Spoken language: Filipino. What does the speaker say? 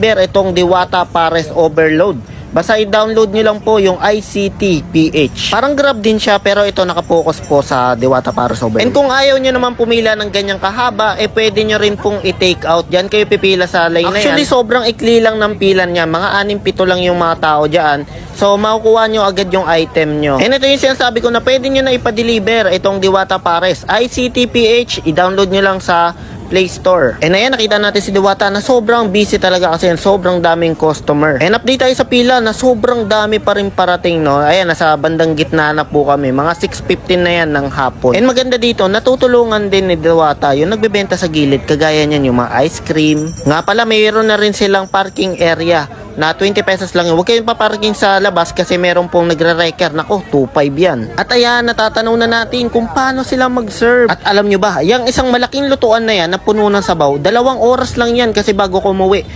itong Diwata Pares Overload. Basta i-download nyo lang po yung ICT PH. Parang Grab din siya pero ito nakapokus po sa Diwata Pares Overload. And kung ayaw nyo naman pumila ng ganyang kahaba, pwede nyo rin pong i-take out. Diyan kayo pipila sa line na yan. Actually, sobrang ikli lang ng pilan niya. Mga 6-7 lang yung mga tao dyan. So, makukuha nyo agad yung item nyo. And ito yung sinasabi ko na pwede nyo na ipa-deliver itong Diwata Pares. ICT PH, i-download nyo lang sa Play Store. And ayan, nakita natin si Diwata na sobrang busy talaga kasi sobrang daming customer. And update tayo sa pila na sobrang dami pa rin parating, no? Ayan, nasa bandang gitna na po kami. Mga 6:15 na yan ng hapon. And maganda dito, natutulungan din ni Diwata yung nagbebenta sa gilid. Kagaya niyan yung mga ice cream. Nga pala, mayroon na rin silang parking area na 20 pesos lang yun. Huwag kayong paparking sa labas kasi meron pong nagre-reker. Nako, 2.5 yan. At ayan, natatanaw na natin kung paano sila mag-serve. At alam nyo ba, yung isang malaking lutuan na yan na puno ng sabaw, 2 oras lang yan kasi bago ko umuwi,